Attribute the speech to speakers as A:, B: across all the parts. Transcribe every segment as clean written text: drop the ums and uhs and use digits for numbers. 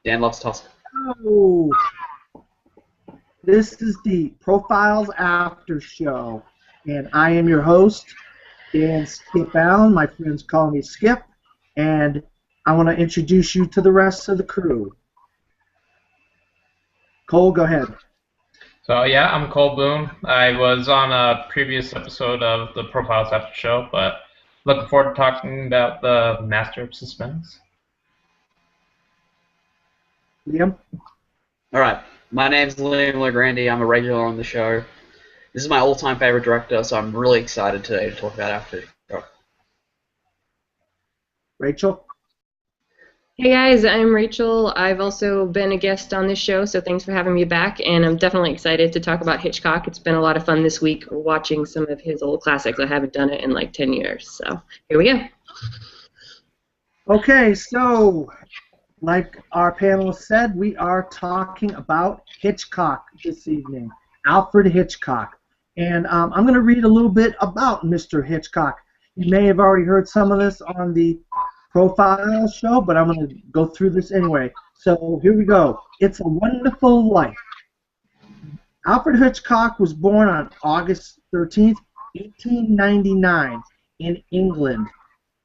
A: Dan loves Tusk.
B: Oh, this is the Profiles After Show, and I am your host, Dan Skip Allen. My friends call me Skip, and I want to introduce you to the rest of the crew. Cole, go ahead.
C: So yeah, I'm Cole Boone. I was on a previous episode of the Profiles After Show, but looking forward to talking about the Master of Suspense.
B: Liam?
A: All right, my name's Liam LeGrandi. I'm a regular on the show. This is my all-time favorite director, so I'm really excited today to talk about Aftershow.
B: Rachel?
D: Hey guys, I'm Rachel. I've also been a guest on this show, so thanks for having me back, and I'm definitely excited to talk about Hitchcock. It's been a lot of fun this week watching some of his old classics. I haven't done it in like 10 years, so here we go.
B: Okay, so like our panelists said, we are talking about Hitchcock this evening, Alfred Hitchcock. And I'm going to read a little bit about Mr. Hitchcock. You may have already heard some of this on the Profile show, but I'm going to go through this anyway. So here we go. It's a Wonderful Life. Alfred Hitchcock was born on August 13th, 1899 in England.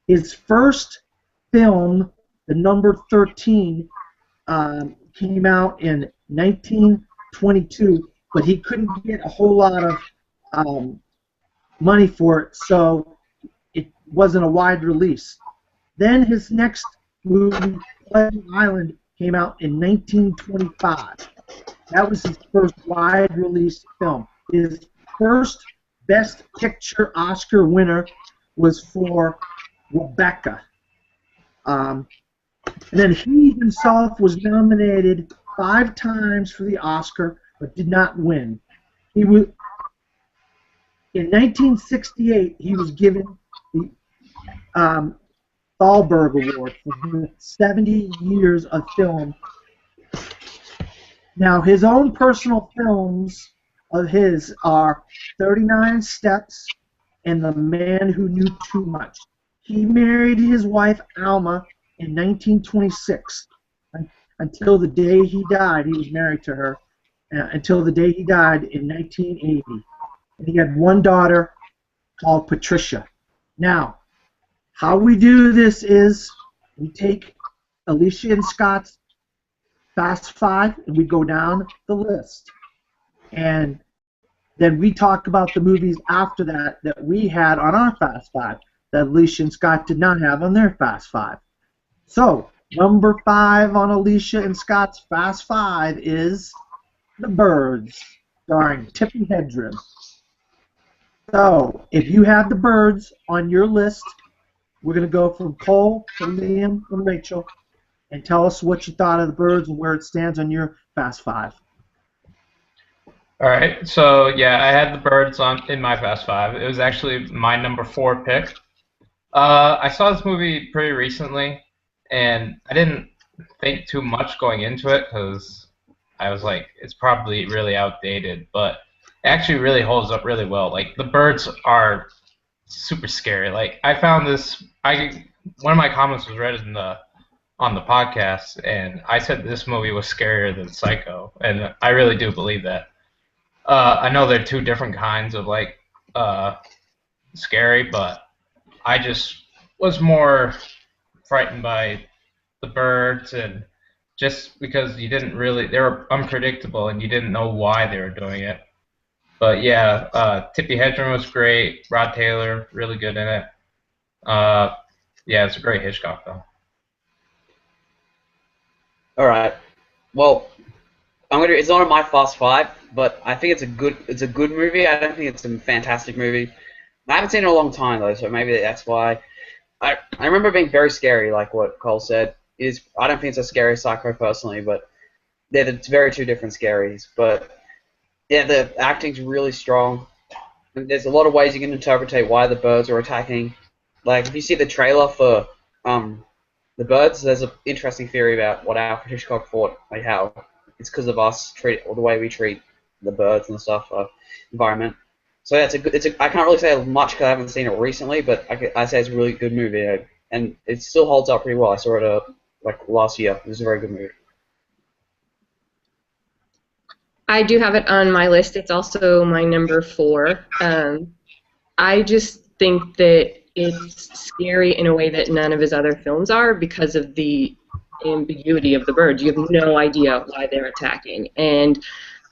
B: His first film, The Number 13, came out in 1922, but he couldn't get a whole lot of money for it, so it wasn't a wide release. Then his next movie, Pleasure Island, came out in 1925. That was his first wide release film. His first Best Picture Oscar winner was for Rebecca. And then he himself was nominated 5 times for the Oscar, but did not win. He was in 1968. He was given the Thalberg Award for 70 years of film. Now, his own personal films of his are 39 Steps and The Man Who Knew Too Much. He married his wife, Alma, in 1926. Until the day he died, he was married to her, until the day he died in 1980. And he had one daughter called Patricia. Now, how we do this is we take Alicia and Scott's Fast Five and we go down the list. And then we talk about the movies after that that we had on our Fast Five that Alicia and Scott did not have on their Fast Five. So, number 5 on Alicia and Scott's Fast Five is The Birds, starring Tippi Hedren. So, if you have The Birds on your list, we're going to go from Cole to Liam and Rachel, and tell us what you thought of The Birds and where it stands on your Fast Five.
C: All right, so yeah, I had the Birds in my Fast Five. It was actually my number 4 pick. I saw this movie pretty recently, and I didn't think too much going into it because I was like, it's probably really outdated, but it actually really holds up really well. Like, the birds are super scary. Like, I found this, one of my comments was read on the podcast, and I said this movie was scarier than Psycho, and I really do believe that. I know they're two different kinds of like scary, but I just was more frightened by the birds, and just because they were unpredictable and you didn't know why they were doing it. But yeah, Tippi Hedren was great. Rod Taylor, really good in it. Yeah, it's a great Hitchcock film.
A: All right. Well, it's not on my Fast Five, but I think it's a good movie. I don't think it's a fantastic movie. I haven't seen it in a long time though, so maybe that's why. I remember it being very scary, like what Cole said. I don't think it's as scary as Psycho personally, but they're very two different scaries. But yeah, the acting's really strong. And there's a lot of ways you can interpret why the birds are attacking. Like if you see the trailer for the birds, there's an interesting theory about what Alfred Hitchcock thought, like how it's because of us or the way we treat the birds and stuff, environment. So yeah, I can't really say much because I haven't seen it recently, but I say it's a really good movie, and it still holds up pretty well. I saw it like last year. It was a very good movie.
D: I do have it on my list. It's also my number 4. I just think that it's scary in a way that none of his other films are because of the ambiguity of the birds. You have no idea why they're attacking. And,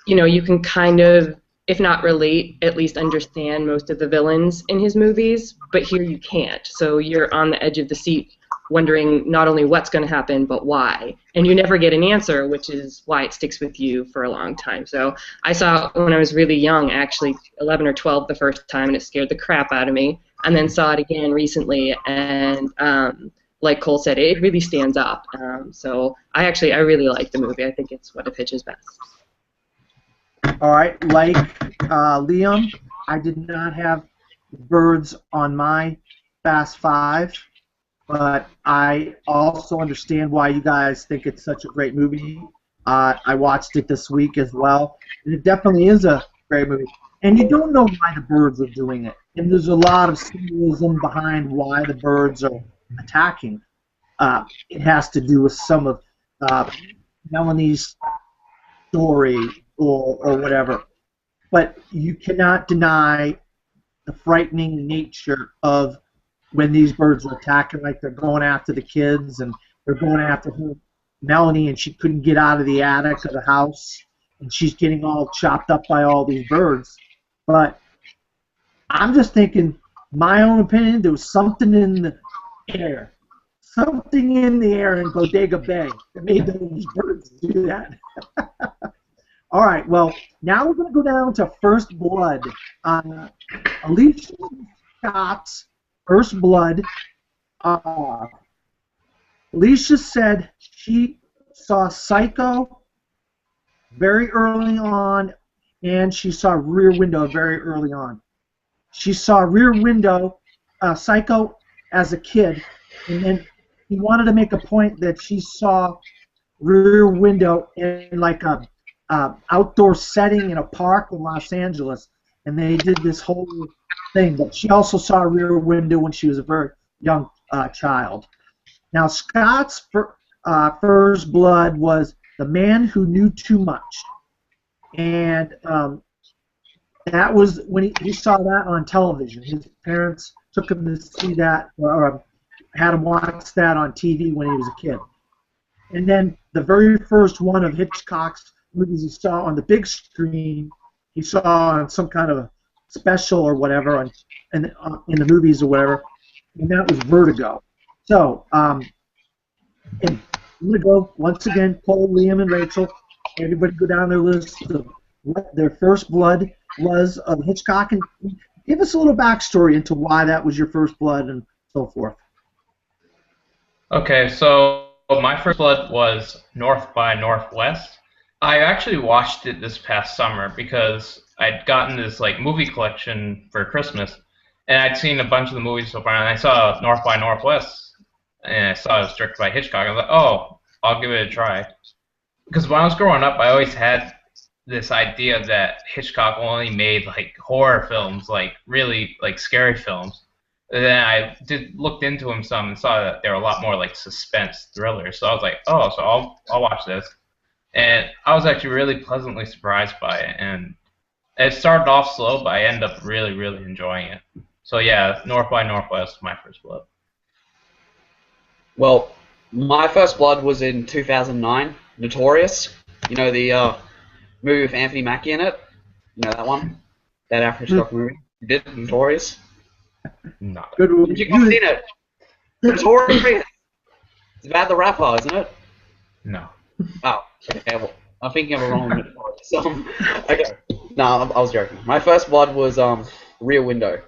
D: you can kind of, if not relate, at least understand most of the villains in his movies, but here you can't. So you're on the edge of the seat wondering not only what's going to happen, but why. And you never get an answer, which is why it sticks with you for a long time. So I saw it when I was really young, actually 11 or 12 the first time, and it scared the crap out of me. And then saw it again recently, and like Cole said, it really stands up. So I really like the movie. I think it's one of Hitch's best.
B: All right, like Liam, I did not have birds on my Fast Five, but I also understand why you guys think it's such a great movie. I watched it this week as well, and it definitely is a great movie. And you don't know why the birds are doing it, and there's a lot of symbolism behind why the birds are attacking. It has to do with some of Melanie's story or whatever. But you cannot deny the frightening nature of when these birds are attacking, like they're going after the kids and they're going after her, Melanie, and she couldn't get out of the attic of the house, and she's getting all chopped up by all these birds. But I'm just thinking, my own opinion, there was something in the air. Something in the air in Bodega Bay that made those birds do that. All right, well, now we're going to go down to First Blood. Alicia Scott's First Blood. Alicia said she saw Psycho very early on, and she saw Rear Window very early on. She saw Rear Window, Psycho, as a kid, and then he wanted to make a point that she saw Rear Window in like a outdoor setting in a park in Los Angeles, and they did this whole thing. But she also saw Rear Window when she was a very young child. Now, Scott's First Blood was The Man Who Knew Too Much, and that was when he saw that on television. His parents took him to see that, or had him watch that on TV when he was a kid. And then the very first one of Hitchcock's movies he saw on the big screen, he saw on some kind of a special or whatever, in the movies or whatever, and that was Vertigo. So, and I'm going to go, once again, Paul, Liam, and Rachel, everybody go down their list of what their first blood was of Hitchcock, and give us a little backstory into why that was your first blood and so forth.
C: Okay, so my first blood was North by Northwest. I actually watched it this past summer because I'd gotten this movie collection for Christmas, and I'd seen a bunch of the movies so far, and I saw North by Northwest, and I saw it was directed by Hitchcock. I was like, oh, I'll give it a try. Because when I was growing up, I always had this idea that Hitchcock only made horror films, really scary films. And then I looked into him some and saw that they were a lot more suspense thrillers. So I was like, oh, so I'll watch this. And I was actually really pleasantly surprised by it. And it started off slow, but I ended up really, really enjoying it. So yeah, North by Northwest, my first blood.
A: Well, my first blood was in 2009, Notorious. You know the movie with Anthony Mackie in it? You know that one? That Aftershow movie? You did? Notorious?
C: No.
B: Good movie.
A: You've seen it? Notorious? It's about the rapper, isn't it?
C: No.
A: Oh, okay. Well, I'm thinking of a wrong Notorious. Okay. No, I was joking. My first blood was Rear Window. It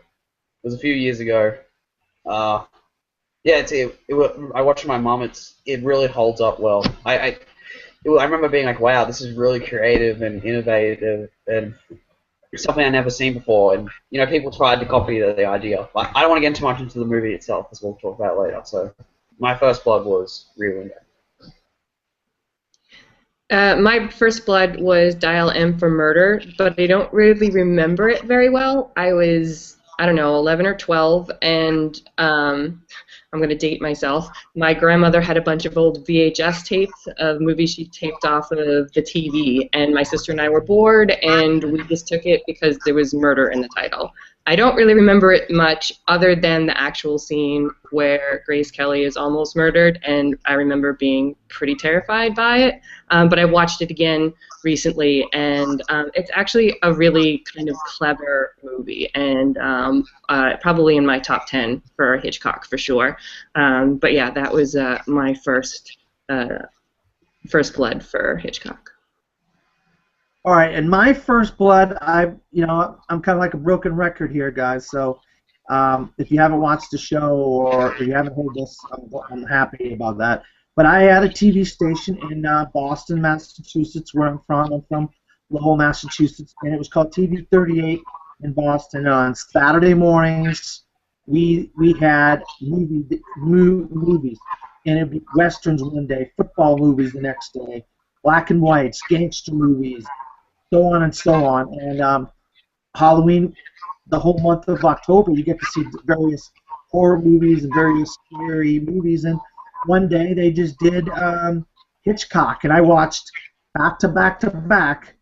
A: was a few years ago. Yeah, I watched my mom. It really holds up well. I remember being like, wow, this is really creative and innovative and something I've never seen before. And people tried to copy the idea. But I don't want to get too much into the movie itself, as we'll talk about later. So my first blood was Rear Window.
D: My first blood was Dial M for Murder, but I don't really remember it very well. I was, I don't know, 11 or 12, and I'm going to date myself. My grandmother had a bunch of old VHS tapes of movies she taped off of the TV, and my sister and I were bored, and we just took it because there was murder in the title. I don't really remember it much other than the actual scene where Grace Kelly is almost murdered, and I remember being pretty terrified by it. But I watched it again recently, and it's actually a really kind of clever movie, and probably in my top 10 for Hitchcock for sure. But yeah, that was my first blood for Hitchcock.
B: All right, and my first blood, I'm kind of like a broken record here, guys. So if you haven't watched the show or you haven't heard this, I'm happy about that. But I had a TV station in Boston, Massachusetts, where I'm from. I'm from Lowell, Massachusetts, and it was called TV 38 in Boston. On Saturday mornings, we had movies, and it'd be westerns one day, football movies the next day, black and whites, gangster movies, so on and so on. And Halloween, the whole month of October, you get to see various horror movies and various scary movies. And one day they just did Hitchcock, and I watched back to back to back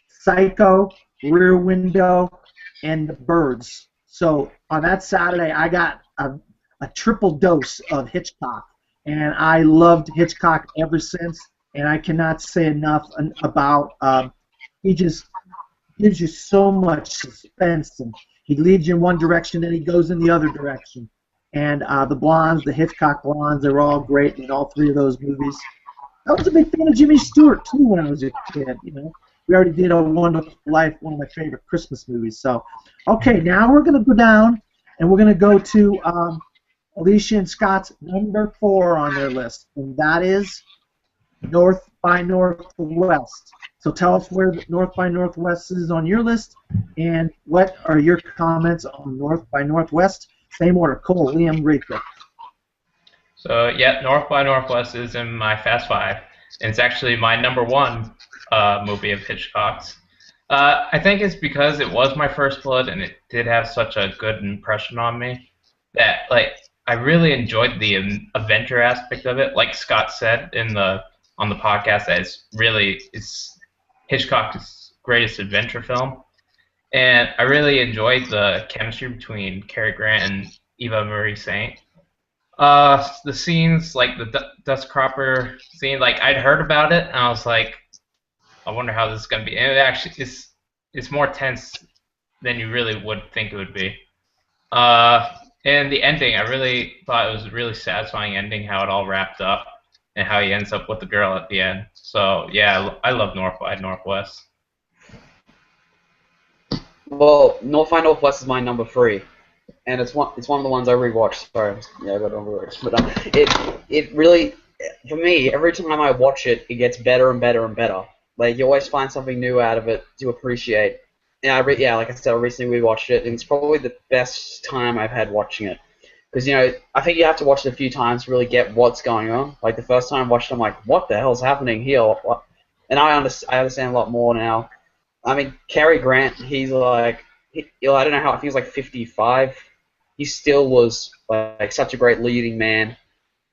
B: Psycho, Rear Window, and The Birds. So on that Saturday, I got a triple dose of Hitchcock, and I loved Hitchcock ever since. And I cannot say enough about he just gives you so much suspense, and he leads you in one direction, then he goes in the other direction. And the blondes, the Hitchcock blondes, they were all great in all three of those movies. I was a big fan of Jimmy Stewart too when I was a kid. We already did A Wonderful Life, one of my favorite Christmas movies. So, okay, now we're going to go down, and we're going to go to Alicia and Scott's number 4 on their list, and that is North by Northwest. So tell us where North by Northwest is on your list, and what are your comments on North by Northwest? Same order: Cole, Liam, Rachel.
C: So yeah, North by Northwest is in my Fast Five, and it's actually my number 1 movie of Hitchcock's. I think it's because it was my first blood, and it did have such a good impression on me that I really enjoyed the adventure aspect of it. Like Scott said on the podcast, that it's Hitchcock's greatest adventure film, and I really enjoyed the chemistry between Cary Grant and Eva Marie Saint. The scenes, like the dust cropper scene, I'd heard about it, and I was like, I wonder how this is gonna be. And it actually it's more tense than you really would think it would be. And the ending, I really thought it was a really satisfying ending, how it all wrapped up, and how he ends up with the girl at the end. So yeah, I love North by Northwest.
A: Well, North by Northwest is my number 3, and it's one of the ones I rewatched. Sorry, yeah, I got to rewatch, but it really, for me, every time I watch it, it gets better and better and better. You always find something new out of it to appreciate. And like I said, I recently rewatched it, and it's probably the best time I've had watching it. Because, I think you have to watch it a few times to really get what's going on. The first time I watched it, I'm like, what the hell's happening here? And I understand a lot more now. I mean, Cary Grant, he's I don't know how, I think he's 55. He still was such a great leading man.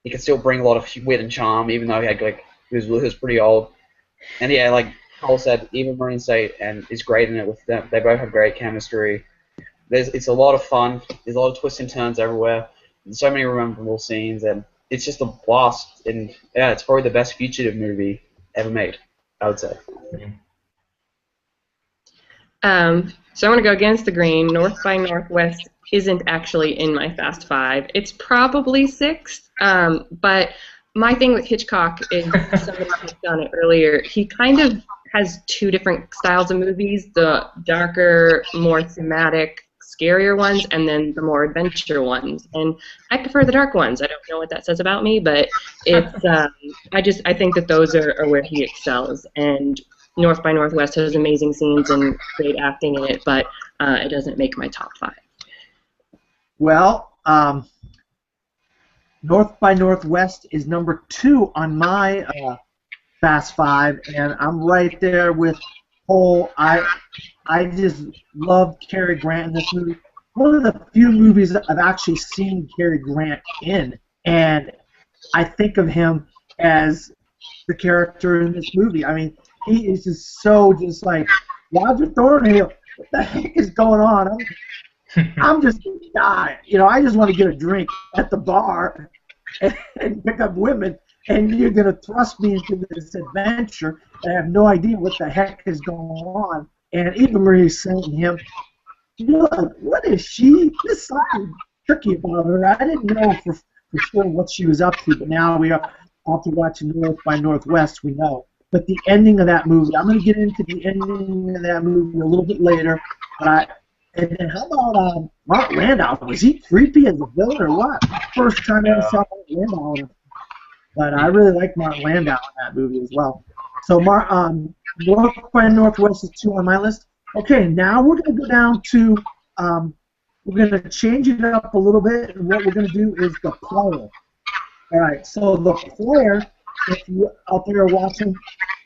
A: He could still bring a lot of wit and charm, even though he was pretty old. And yeah, like Cole said, even Marine State and is great in it with them. They both have great chemistry. It's a lot of fun. There's a lot of twists and turns everywhere. There's so many memorable scenes, and it's just a blast. And yeah, it's probably the best fugitive movie ever made, I would say.
D: So I'm going to go against the grain. North by Northwest isn't actually in my Fast Five. It's probably 6th, but my thing with Hitchcock is, somebody touched on it earlier, he kind of has 2 different styles of movies, the darker, more thematic, scarier ones, and then the more adventure ones. And I prefer the dark ones. I don't know what that says about me, but it's I think that those are where he excels. And North by Northwest has amazing scenes and great acting in it, but it doesn't make my top 5.
B: Well, North by Northwest is number 2 on my Fast Five, and I'm right there with Cole. I just loved Cary Grant in this movie. one of the few movies that I've actually seen Cary Grant in, and I think of him as the character in this movie. I mean, he is just so just like Roger Thornhill. What the heck is going on? I'm just a guy. You know, I just want to get a drink at the bar and pick up women, and you're going to thrust me into this adventure, and I have no idea what the heck is going on. And Eva Marie's saying to him, you know, what is she? There's something tricky about her. I didn't know for sure what she was up to, but now we are after watching North by Northwest, we know. But the ending of that movie, I'm going to get into the ending of that movie a little bit later. And then how about Mark Landau? Was he creepy as a villain or what? First time I ever saw Mark Landau. But I really like Mark Landau in that movie as well. So North by Northwest is 2 on my list. Okay, now we're going to go down to, we're going to change it up a little bit, and what we're going to do is the player. All right, so the player, if you out there are watching,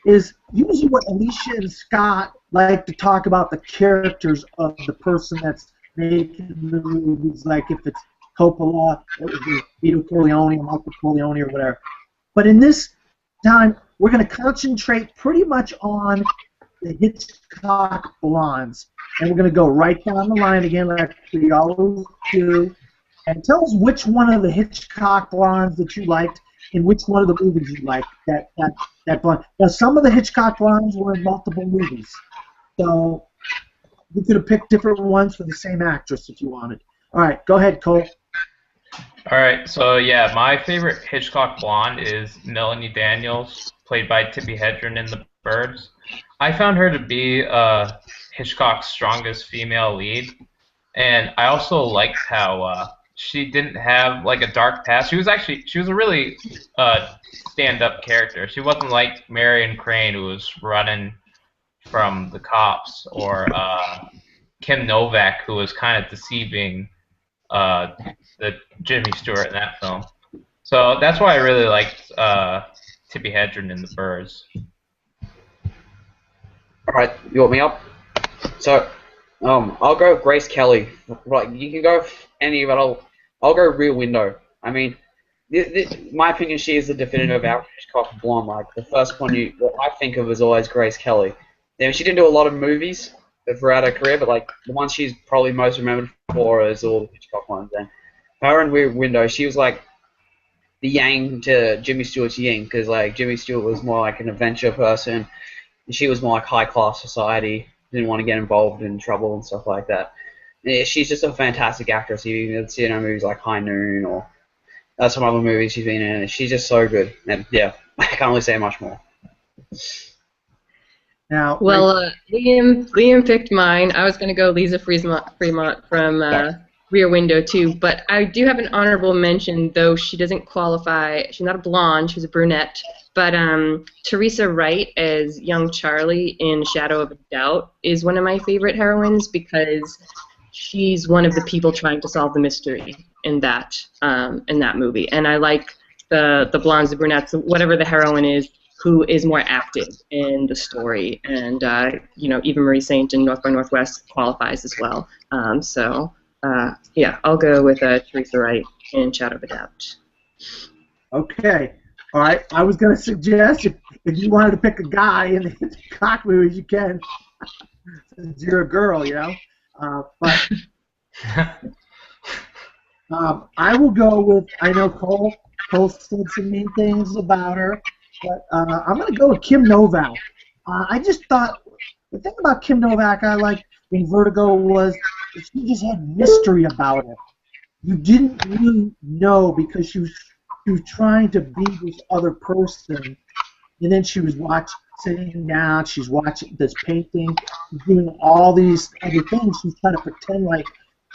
B: is usually what Alicia and Scott like to talk about the characters of the person that's making the movies, like if it's Coppola, it would be Vito Corleone or Michael Corleone or whatever. But in this time, we're going to concentrate pretty much on the Hitchcock blondes. And we're going to go right down the line again like we always do. And tell us which one of the Hitchcock blondes that you liked and which one of the movies you liked, that blonde. Now, some of the Hitchcock blondes were in multiple movies. So you could have picked different ones for the same actress if you wanted. All right, go ahead, Cole.
C: All right, so yeah, my favorite Hitchcock blonde is Melanie Daniels, played by Tippi Hedren in The Birds. I found her to be Hitchcock's strongest female lead, and I also liked how she didn't have like a dark past. She was a really stand-up character. She wasn't like Marion Crane, who was running from the cops, or Kim Novak, who was kind of deceiving the Jimmy Stewart in that film. So that's why I really liked Tippi Hedren in The Birds.
A: All right, you want me up? So, I'll go Grace Kelly. Right, you can go any, but I'll go Rear Window. I mean, my opinion, she is the definitive Hitchcock blonde. Like the first one what I think of is always Grace Kelly. Now, she didn't do a lot of movies throughout her career, but like the one she's probably most remembered for is all the Hitchcock ones. And her in Rear Window, she was like the yang to Jimmy Stewart's yin, because like Jimmy Stewart was more like an adventure person, and she was more like high class society, didn't want to get involved in trouble and stuff like that. Yeah, she's just a fantastic actress. You can see in her movies like High Noon or some other movies she's been in. She's just so good. And yeah, I can't really say much more.
B: Now,
D: well, Liam picked mine. I was going to go Lisa Fremont from Rear Window too, but I do have an honorable mention, though she doesn't qualify. She's not a blonde, she's a brunette. But Teresa Wright as young Charlie in Shadow of a Doubt is one of my favorite heroines because she's one of the people trying to solve the mystery in that movie. And I like the blondes, the brunettes, whatever the heroine is, who is more active in the story. And Eva Marie Saint in North by Northwest qualifies as well. Yeah, I'll go with Teresa Wright in Shadow of a Doubt.
B: Okay. All right. I was going to suggest if you wanted to pick a guy in the Hitchcock movies, you can. Since you're a girl, you know. But I will go with, I know Cole said some mean things about her, but I'm going to go with Kim Novak. I just thought, the thing about Kim Novak I liked in Vertigo was she just had mystery about her. You didn't really know because she was trying to be this other person, and then she was sitting down, she's watching this painting, doing all these other things. She's trying to pretend like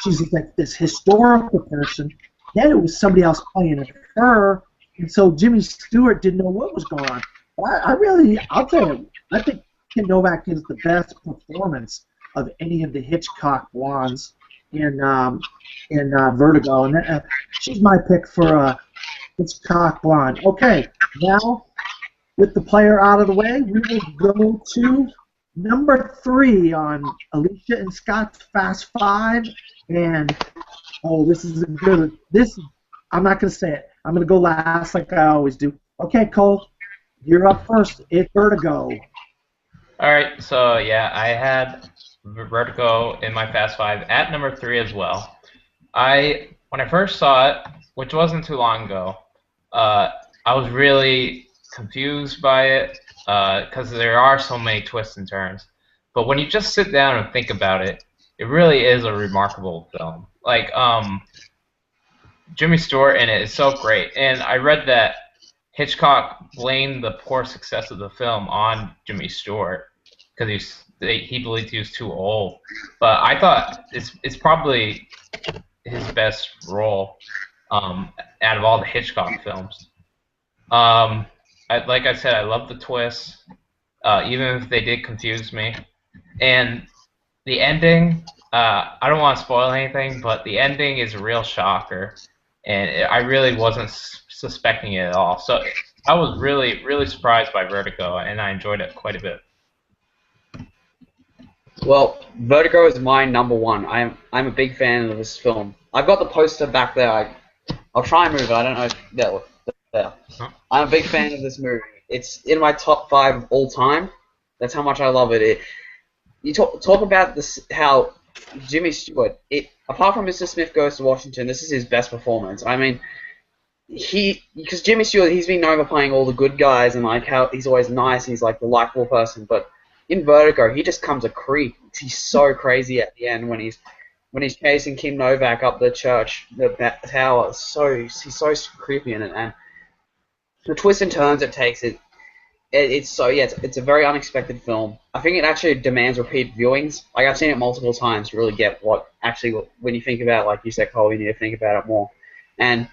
B: she's like this historical person. Then it was somebody else playing her, and so Jimmy Stewart didn't know what was going on. I'll tell you, I think Kim Novak gives the best performance of any of the Hitchcock blondes in Vertigo, and she's my pick for Hitchcock blonde. Okay, now with the player out of the way, we will go to number 3 on Alicia and Scott's Fast Five, and oh, this is a good. This I'm not gonna say it. I'm gonna go last like I always do. Okay, Cole, you're up first. It's Vertigo.
C: All right, so yeah, I had Vertigo in my Fast Five at number 3 as well. When I first saw it, which wasn't too long ago, I was really confused by it because there are so many twists and turns. But when you just sit down and think about it, it really is a remarkable film. Like Jimmy Stewart in it is so great, and I read that Hitchcock blamed the poor success of the film on Jimmy Stewart because he believed he was too old. But I thought it's probably his best role out of all the Hitchcock films. Like I said, I love the twists, even if they did confuse me. And the ending, I don't want to spoil anything, but the ending is a real shocker, and I really wasn't suspecting it at all. So I was really, really surprised by Vertigo, and I enjoyed it quite a bit.
A: Well, Vertigo is my number 1. I'm a big fan of this film. I've got the poster back there. I'll try and move it. I don't know if there. I'm a big fan of this movie. It's in my top 5 of all time. That's how much I love it. You talk about this, how Jimmy Stewart, apart from Mr. Smith Goes to Washington, this is his best performance. I mean, because Jimmy Stewart, he's been known for playing all the good guys and like how he's always nice and he's like the likable person, but in Vertigo, he just comes a creep. He's so crazy at the end when he's chasing Kim Novak up the church, the tower. He's so creepy in it, and the twists and turns it takes, it's a very unexpected film. I think it actually demands repeat viewings. Like I've seen it multiple times to really get when you think about it, like you said, Cole, you need to think about it more. And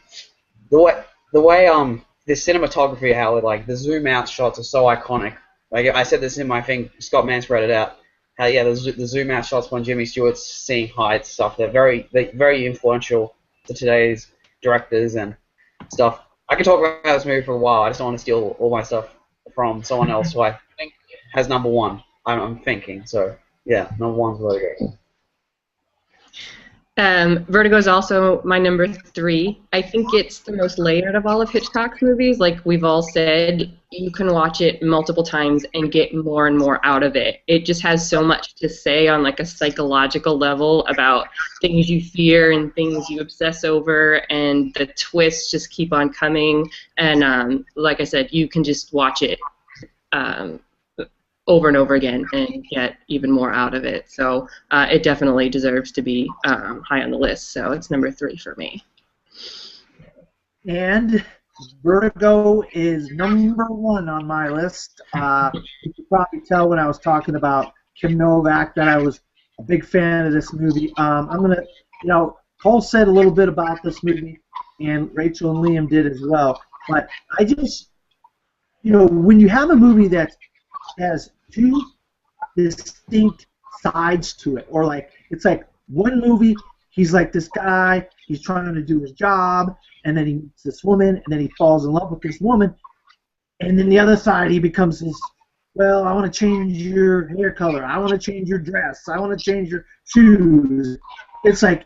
A: the way the cinematography, how like the zoom out shots are so iconic. Like I said this in my thing, Scott Mann spread it out. How the zoom out shots when Jimmy Stewart's seeing heights stuff, they're very influential to today's directors and stuff. I could talk about this movie for a while. I just don't want to steal all my stuff from someone else who I think has number 1. I'm thinking. So yeah, number 1's Vertigo.
D: Vertigo is also my number 3. I think it's the most layered of all of Hitchcock's movies. Like we've all said, you can watch it multiple times and get more and more out of it. It just has so much to say on like a psychological level about things you fear and things you obsess over, and the twists just keep on coming. And like I said, you can just watch it over and over again and get even more out of it. So it definitely deserves to be high on the list. So it's number 3 for me.
B: And Vertigo is number 1 on my list. You can probably tell when I was talking about Kim Novak that I was a big fan of this movie. I'm gonna, Cole said a little bit about this movie, and Rachel and Liam did as well. But I just, when you have a movie that has 2 distinct sides to it, or like it's like one movie, he's like this guy, he's trying to do his job, and then he meets this woman, and then he falls in love with this woman, and then the other side he becomes this, well, I want to change your hair color, I want to change your dress, I want to change your shoes. It's like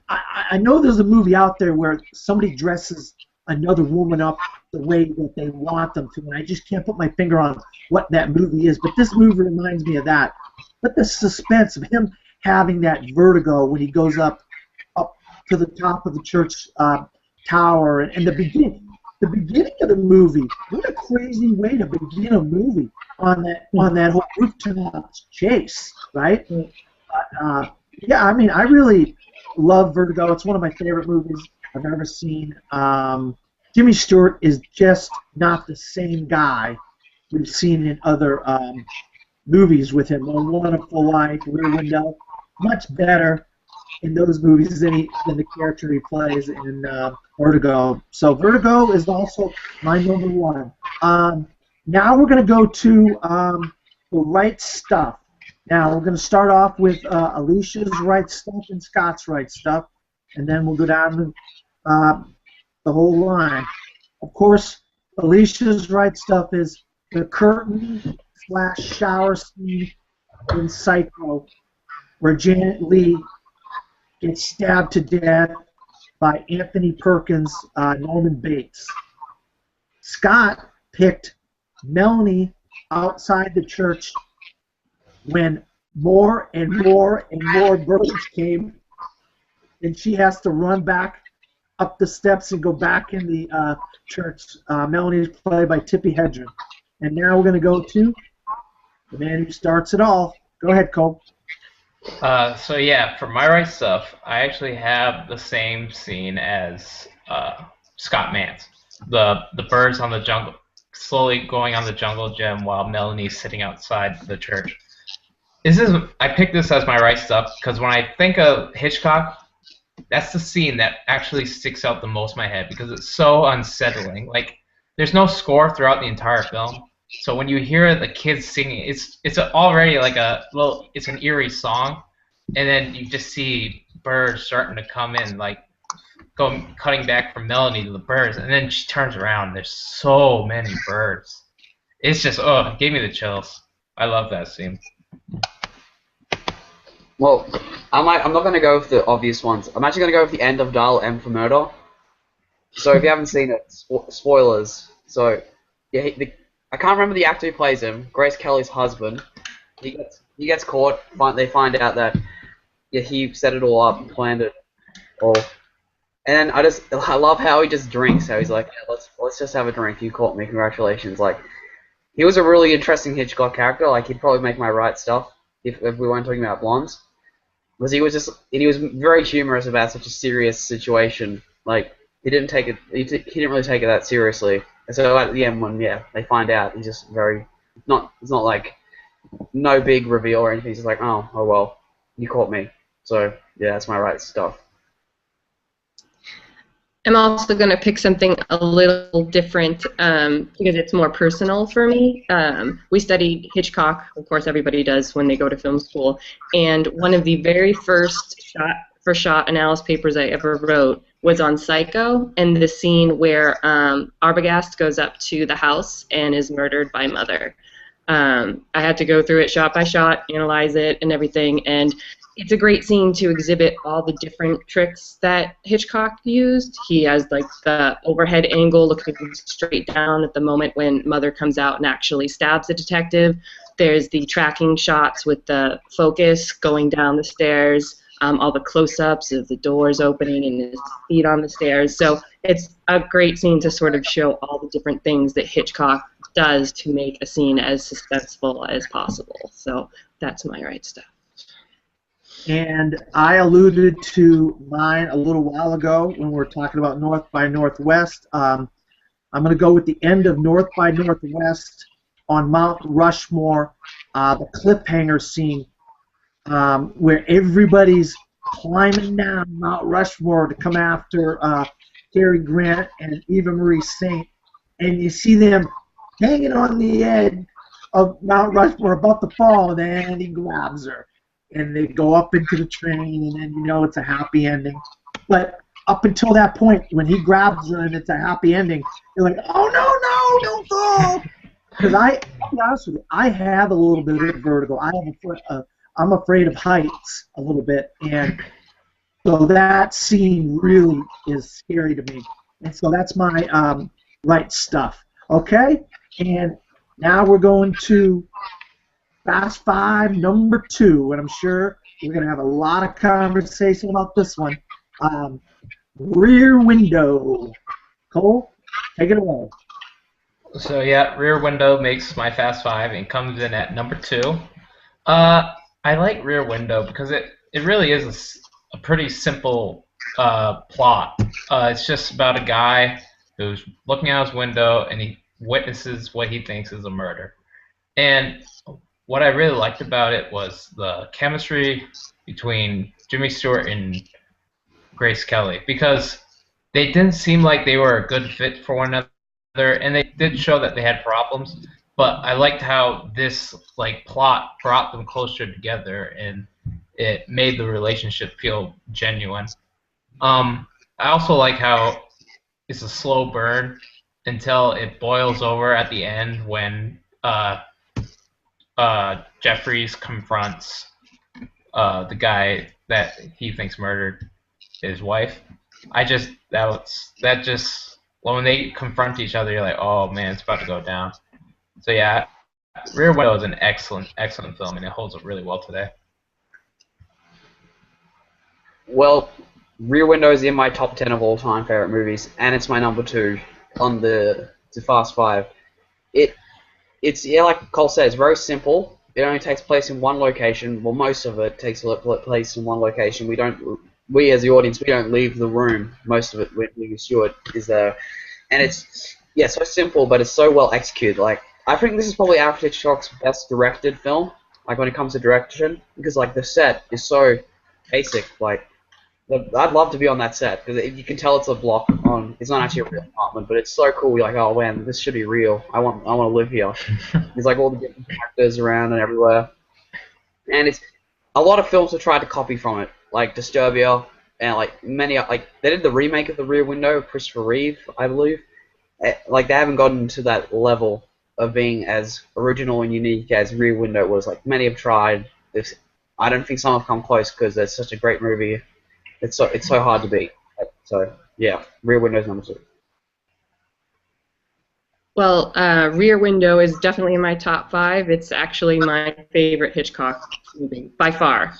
B: I know there's a movie out there where somebody dresses another woman up the way that they want them to, and I just can't put my finger on what that movie is, but this movie reminds me of that. But the suspense of him having that vertigo when he goes up to the top of the church tower, and the beginning of the movie, what a crazy way to begin a movie on that whole rooftop chase, right? But, yeah, I mean, I really love Vertigo. It's one of my favorite movies I've ever seen. Jimmy Stewart is just not the same guy we've seen in other movies with him. On Wonderful Life, Rear Window, much better in those movies than the character he plays in Vertigo. So Vertigo is also my number 1. Now we're going to go to The Right Stuff. Now we're going to start off with Alicia's Right Stuff and Scott's Right Stuff, and then we'll go down to the whole line. Of course, Alicia's Right Stuff is the curtain/shower scene in Psycho, where Janet Leigh gets stabbed to death by Anthony Perkins, Norman Bates. Scott picked Melanie outside the church when more and more and more birds came, and she has to run back up the steps and go back in the church. Melanie is played by Tippi Hedren. And now we're going to go to the man who starts it all. Go ahead, Cole.
C: So yeah, for my right stuff, I actually have the same scene as Scott Mann's. The birds on the jungle, slowly going on the jungle gym while Melanie's sitting outside the church. I picked this as my right stuff because when I think of Hitchcock, that's the scene that actually sticks out the most in my head because it's so unsettling. Like, there's no score throughout the entire film, so when you hear the kids singing, it's already like it's an eerie song, and then you just see birds starting to come in, like cutting back from Melanie to the birds, and then she turns around. There's so many birds. It's just it gave me the chills. I love that scene.
A: Well, I'm not going to go with the obvious ones. I'm actually going to go with the end of Dial M for Murder. So if you haven't seen it, spoilers. So yeah, I can't remember the actor who plays him. Grace Kelly's husband. He gets caught. They find out that he set it all up and planned it all. And I love how he just drinks. How he's like, yeah, let's just have a drink. You caught me. Congratulations. Like, he was a really interesting Hitchcock character. Like, he'd probably make my right stuff if we weren't talking about blondes. Because he was very humorous about such a serious situation. Like, he didn't really take it that seriously. And so at the end, when they find out, he's just it's not like no big reveal or anything. He's just like, oh well, you caught me. So yeah, that's my right stuff.
D: I'm also going to pick something a little different because it's more personal for me. We studied Hitchcock, of course everybody does when they go to film school, and one of the very first shot analysis papers I ever wrote was on Psycho and the scene where Arbogast goes up to the house and is murdered by Mother. I had to go through it shot by shot, analyze it and everything, and it's a great scene to exhibit all the different tricks that Hitchcock used. He has like the overhead angle looking straight down at the moment when Mother comes out and actually stabs the detective. There's the tracking shots with the focus going down the stairs, all the close-ups of the doors opening and his feet on the stairs. So it's a great scene to sort of show all the different things that Hitchcock does to make a scene as suspenseful as possible. So that's my right stuff.
B: And I alluded to mine a little while ago when we were talking about North by Northwest. I'm going to go with the end of North by Northwest on Mount Rushmore, the cliffhanger scene where everybody's climbing down Mount Rushmore to come after Cary Grant and Eva Marie Saint, and you see them hanging on the edge of Mount Rushmore about to fall, and then he grabs her. And they go up into the train, and then you know it's a happy ending. But up until that point, when he grabs her and it's a happy ending, you're like, oh no, don't fall! Because I'll be honest with you, I have a little bit of vertigo. I'm afraid of heights a little bit, and so that scene really is scary to me. And so that's my right stuff. Okay, and now we're going to Fast Five number 2, and I'm sure we're going to have a lot of conversation about this one. Rear Window. Cole, take it away.
C: So yeah, Rear Window makes my Fast Five and comes in at number 2. I like Rear Window because it really is a pretty simple plot. It's just about a guy who's looking out his window and he witnesses what he thinks is a murder. And what I really liked about it was the chemistry between Jimmy Stewart and Grace Kelly, because they didn't seem like they were a good fit for one another, and they did show that they had problems, but I liked how this plot brought them closer together and it made the relationship feel genuine. I also like how it's a slow burn until it boils over at the end when Jeffries confronts the guy that he thinks murdered his wife. That just well, when they confront each other, you're like, oh man, it's about to go down. So yeah, Rear Window is an excellent film, and it holds up really well today.
A: Well, Rear Window is in my top 10 of all-time favorite movies, and it's my number 2 on the Fast Five. It's yeah, like Cole said, it's very simple. It only takes place in one location. Well, most of it takes place in one location. We as the audience, we don't leave the room. Most of it, when Stewart is there, and it's so simple, but it's so well executed. Like, I think this is probably Alfred Hitchcock's best directed film. Like, when it comes to direction, because like the set is so basic. Like, I'd love to be on that set because you can tell it's a block on. It's not actually a real apartment, but it's so cool. You're like, oh man, this should be real. I want to live here. There's like all the different characters around and everywhere, and it's a lot of films have tried to copy from it, like Disturbia, and like many like they did the remake of The Rear Window with Christopher Reeve, I believe. Like they haven't gotten to that level of being as original and unique as Rear Window was. Like many have tried. I don't think some have come close because it's such a great movie. It's so hard to beat. So yeah, Rear Window's number 2.
D: Well, Rear Window is definitely in my top 5. It's actually my favorite Hitchcock movie by far.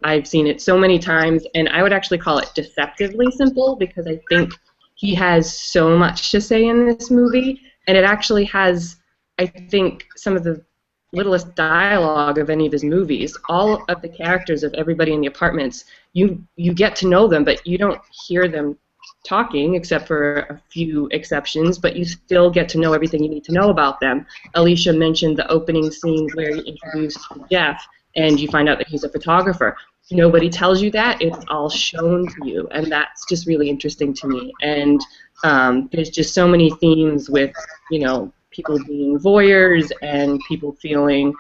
D: I've seen it so many times, and I would actually call it deceptively simple because I think he has so much to say in this movie, and it actually has, I think, some of the littlest dialogue of any of his movies. All of the characters of everybody in the apartments, you get to know them, but you don't hear them talking except for a few exceptions, but you still get to know everything you need to know about them. Alicia mentioned the opening scene where you introduce Jeff and you find out that he's a photographer. Nobody tells you that. It's all shown to you, and that's just really interesting to me. And there's just so many themes with, people being voyeurs and people feeling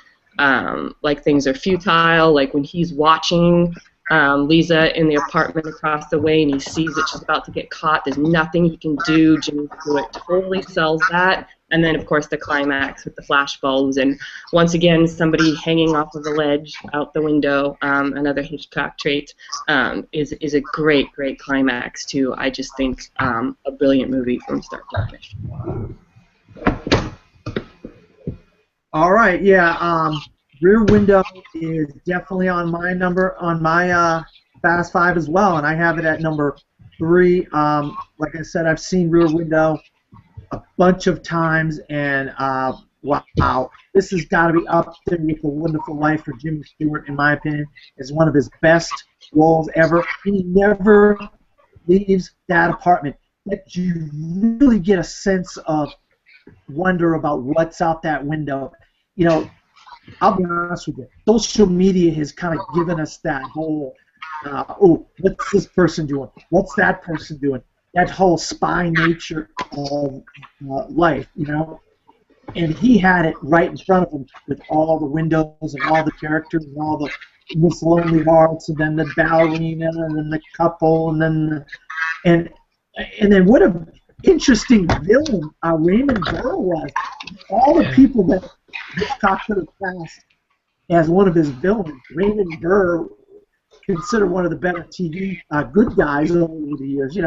D: like things are futile, like when he's watching Lisa in the apartment across the way and he sees that she's about to get caught, there's nothing he can do. Jimmy Stewart totally sells that. And then, of course, the climax with the flashbulbs and, once again, somebody hanging off of a ledge out the window, another Hitchcock trait, is a great, great climax to, I just think, a brilliant movie from start to finish.
B: All right, yeah. Rear Window is definitely on my Fast Five as well, and I have it at number 3. Like I said, I've seen Rear Window a bunch of times, and wow, this has got to be up there with A Wonderful Life for Jimmy Stewart, in my opinion. It's one of his best roles ever. He never leaves that apartment. But you really get a sense of wonder about what's out that window. I'll be honest with you, social media has kind of given us that whole, what's this person doing? What's that person doing? That whole spy nature of life, And he had it right in front of him with all the windows and all the characters and all the Miss Lonely Hearts and then the ballerina and then the couple and then and then what a interesting villain Raymond Burr was. All the people that Hitchcock could have cast as one of his villains, Raymond Burr, considered one of the better TV good guys over the years,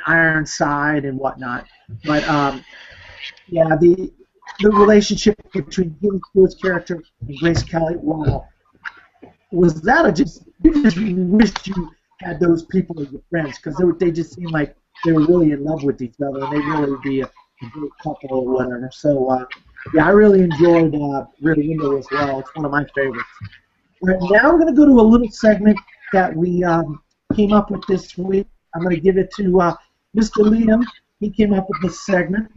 B: Ironside and whatnot. But yeah, the relationship between Jimmy Stewart's character and Grace Kelly, wow, was that you just wished you had those people as your friends because they just seemed like they were really in love with each other and they'd really be a great couple or whatever. So yeah, I really enjoyed Rear Window as well. It's one of my favorites. All right, now I'm going to go to a little segment that we came up with this week. I'm going to give it to Mr. Liam. He came up with this segment.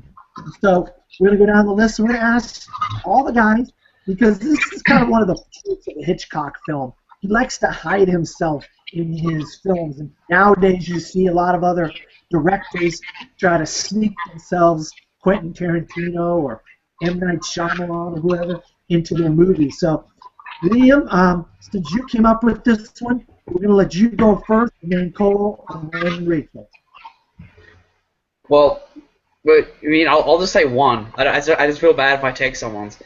B: So we're going to go down the list. We're going to ask all the guys, because this is kind of one of the traits of a Hitchcock film. He likes to hide himself in his films. And nowadays you see a lot of other directors try to sneak themselves, Quentin Tarantino or M. Night Shyamalan or whoever, into their movies. So, Liam, since you came up with this one, we're going to let you go first, and then Cole, and then Rachel.
A: Well, but I mean, I'll just say one. I just feel bad if I take someone's.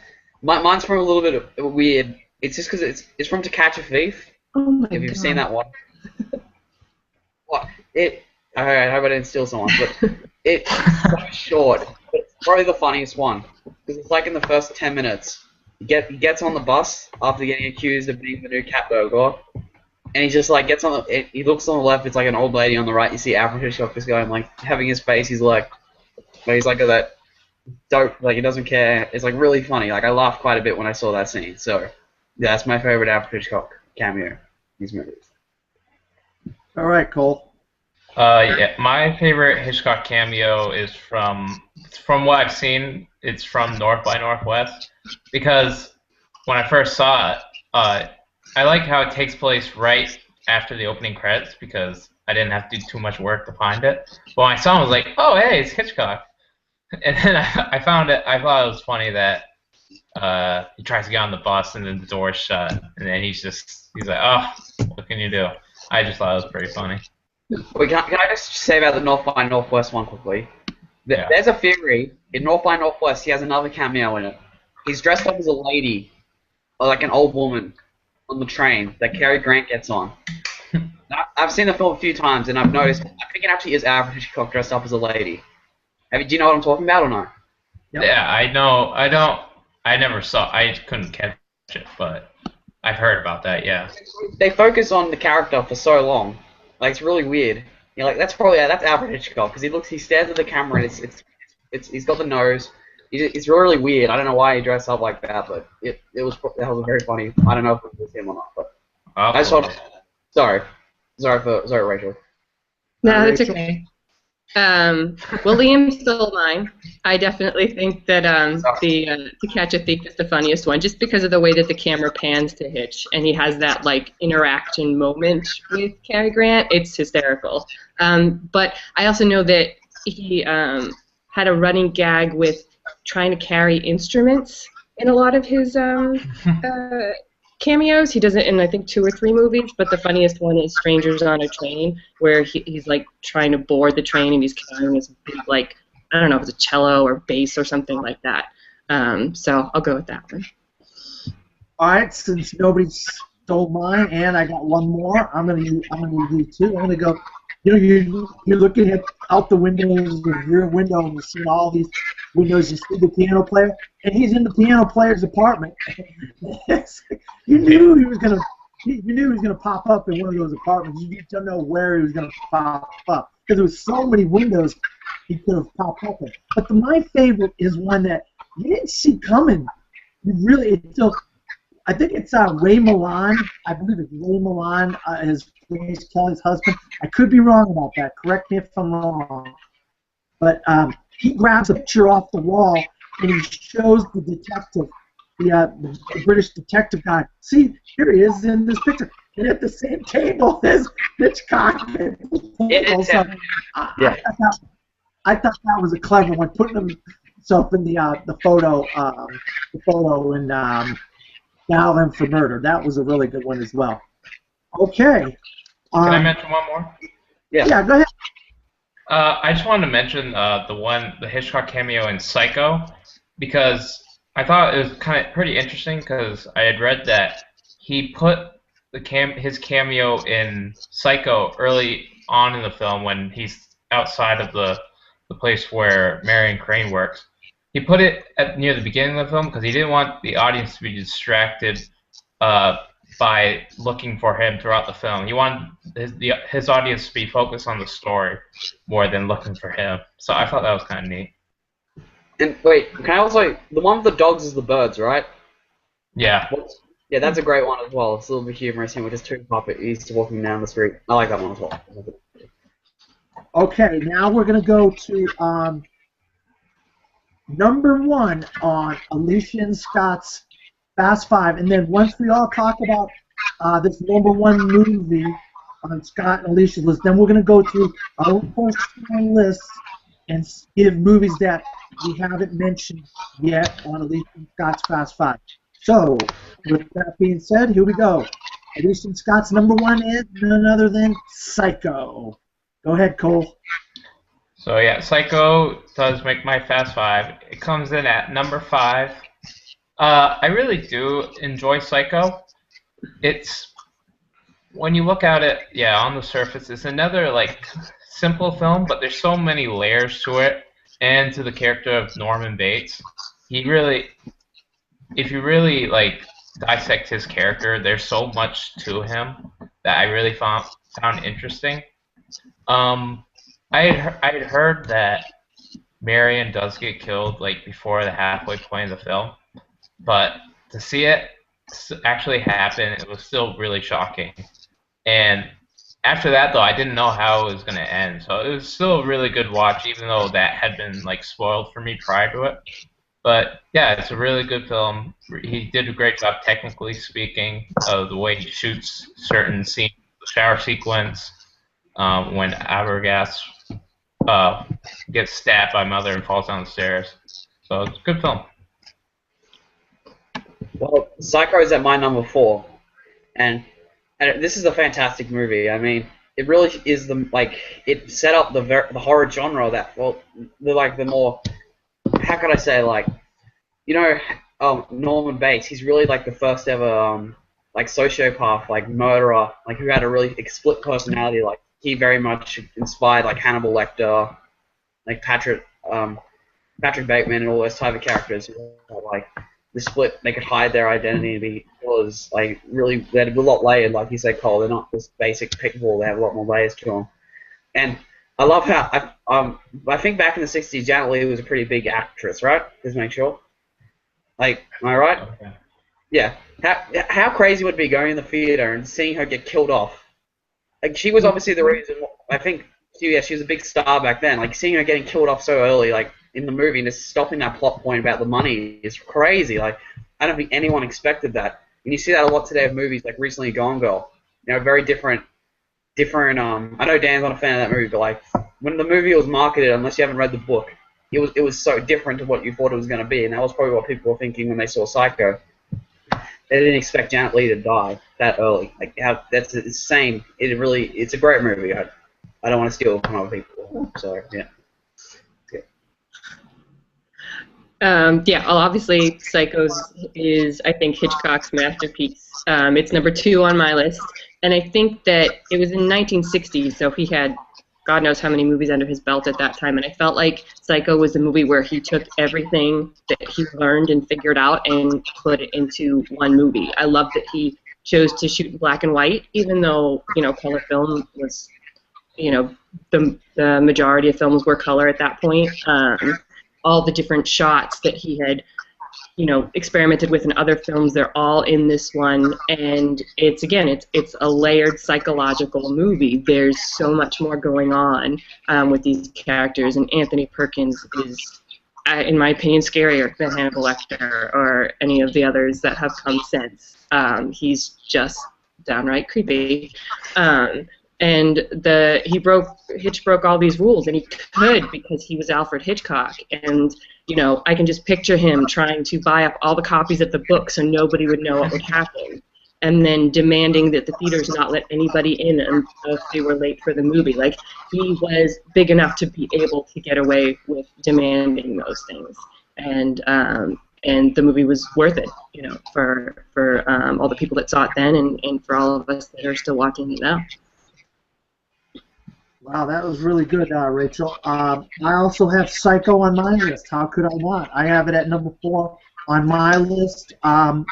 A: Mine's from a little bit weird. It's just because it's from To Catch a Thief.
B: Oh my
A: If you've
B: god.
A: seen that one. What it? I hope I didn't steal someone, but it's so short. But it's probably the funniest one because it's like in the first 10 minutes. He gets on the bus after getting accused of being the new cat burglar, and he just like gets on the. He looks on the left. It's like an old lady on the right. You see Alfred Hitchcock just going like having his face. He's like that dope. Like he doesn't care. It's like really funny. Like I laughed quite a bit when I saw that scene. So yeah, that's my favorite Alfred Hitchcock cameo in these movies.
B: All right, Cole.
C: Yeah, my favorite Hitchcock cameo is from what I've seen. It's from North by Northwest because when I first saw it, I like how it takes place right after the opening credits because I didn't have to do too much work to find it. But when I saw it, I was like, oh hey, it's Hitchcock. And then I found it. I thought it was funny that he tries to get on the bus and then the door's shut, and then he's like, oh, what can you do? I just thought it was pretty funny.
A: Wait, can I just say about the North by Northwest one quickly?
C: Yeah.
A: There's a theory in North by Northwest. He has another cameo in it. He's dressed up as a lady, or like an old woman, on the train that Cary Grant gets on. I've seen the film a few times, and I've noticed. I think it actually is Alfred Hitchcock dressed up as a lady. Do you know what I'm talking about or not?
B: Yep.
C: Yeah, I know. I never saw. I couldn't catch it, but I've heard about that. Yeah.
A: They focus on the character for so long, like it's really weird. You're like, that's Alfred Hitchcock because he stares at the camera and he's got the nose. It's really weird. I don't know why he dressed up like that, but that was very funny. I don't know if it was him or not, but I just thought. Sorry, Rachel.
D: No, that's okay. Well, Liam stole mine. I definitely think that To Catch a Thief is the funniest one, just because of the way that the camera pans to Hitch, and he has that like interaction moment with Cary Grant. It's hysterical. But I also know that he had a running gag with trying to carry instruments in a lot of his cameos. He does it in I think 2 or 3 movies, but the funniest one is Strangers on a Train, where he's like trying to board the train and he's carrying this big, like, I don't know if it's a cello or bass or something like that. So I'll go with that one.
B: All right, since nobody stole mine and I got one more, I'm gonna do 2. I'm gonna go. You're looking out the windows, the rear window, and you see all these windows. You see the piano player, and he's in the piano player's apartment. You knew he was gonna pop up in one of those apartments. You just don't know where he was gonna pop up because there was so many windows he could have popped up in. But my favorite is one that you didn't see coming. I think it's Ray Milan. I believe it's Ray Milan, his Grace Kelly's husband. I could be wrong about that. Correct me if I'm wrong. But he grabs a picture off the wall and he shows the detective, the British detective guy. See, here he is in this picture. And at the same table as Hitchcock. I thought that was a clever one, putting himself in the photo and dial him for murder. That was a really good one as well. Okay.
C: Can I mention one more?
B: Yeah, go ahead.
C: I just wanted to mention the Hitchcock cameo in Psycho, because I thought it was kind of pretty interesting because I had read that he put his cameo in Psycho early on in the film when he's outside of the place where Marion Crane works. He put it near the beginning of the film because he didn't want the audience to be distracted by looking for him throughout the film. He wanted his audience to be focused on the story more than looking for him. So I thought that was kind of neat.
A: And wait, can I also... The one with the dogs is the birds, right?
C: Yeah.
A: Yeah, that's a great one as well. It's a little bit humorous, with his 2 puppies walking down the street. I like that one as well.
B: Okay, now we're going to go to number 1 on Alicia and Scott's Fast 5. And then once we all talk about this number 1 movie on Scott and Alicia's list, then we're going to go through our own personal lists and give movies that we haven't mentioned yet on Alicia and Scott's Fast 5. So, with that being said, here we go. Alicia and Scott's number 1 is none other than Psycho. Go ahead, Cole.
C: So yeah, Psycho does make my Fast 5. It comes in at number 5. I really do enjoy Psycho. It's when you look at it, yeah, on the surface, it's another like simple film, but there's so many layers to it, and to the character of Norman Bates. He really, if you really like dissect his character, there's so much to him that I really found interesting. Um, I had heard that Marion does get killed like before the halfway point of the film, but to see it actually happen, it was still really shocking. And after that, though, I didn't know how it was going to end, so it was still a really good watch, even though that had been like spoiled for me prior to it. But yeah, it's a really good film. He did a great job, technically speaking, of the way he shoots certain scenes, the shower sequence, when Abergas gets stabbed by Mother and falls down the stairs. So it's a good film.
A: Well, Psycho is at my number 4, and this is a fantastic movie. I mean, it really is it set up the horror genre that the more, how could I say, Norman Bates. He's really like the first ever sociopath, like murderer, like who had a really split personality. Like he very much inspired like Hannibal Lecter, like Patrick Bateman and all those type of characters. Like the split, they could hide their identity because like really they're a lot layered. Like you said, Cole, they're not just basic people. They have a lot more layers to them. And I love how I think back in the '60s, Janet Leigh was a pretty big actress, right? Just make sure. Like, am I right?
C: Okay.
A: Yeah. How crazy would it be going in the theater and seeing her get killed off? Like, she was obviously the reason. I think she was a big star back then. Like, seeing her getting killed off so early, like in the movie, and just stopping that plot point about the money is crazy. Like, I don't think anyone expected that. And you see that a lot today with movies like recently Gone Girl. You know, very different. I know Dan's not a fan of that movie, but like when the movie was marketed, unless you haven't read the book, it was so different to what you thought it was going to be, and that was probably what people were thinking when they saw Psycho. They didn't expect Janet Leigh to die that early. Like that's insane. It's a great movie. I don't want to steal it from other people. So yeah.
D: Well, obviously, Psycho is, I think, Hitchcock's masterpiece. It's number 2 on my list, and I think that it was in 1960, so he had God knows how many movies under his belt at that time, and I felt like Psycho was a movie where he took everything that he learned and figured out and put it into one movie. I love that he chose to shoot in black and white, even though, color film was, the majority of films were color at that point. All the different shots that he had, experimented with in other films, they're all in this one, and it's a layered psychological movie. There's so much more going on with these characters, and Anthony Perkins is, in my opinion, scarier than Hannibal Lecter or any of the others that have come since. He's just downright creepy. And Hitch broke all these rules, and he could because he was Alfred Hitchcock. And I can just picture him trying to buy up all the copies of the book so nobody would know what would happen, and then demanding that the theaters not let anybody in if they were late for the movie. Like, he was big enough to be able to get away with demanding those things, and the movie was worth it, for all the people that saw it then, and for all of us that are still watching it now.
B: Wow, that was really good, Rachel. I also have Psycho on my list. How could I not? I have it at number 4 on my list. I'll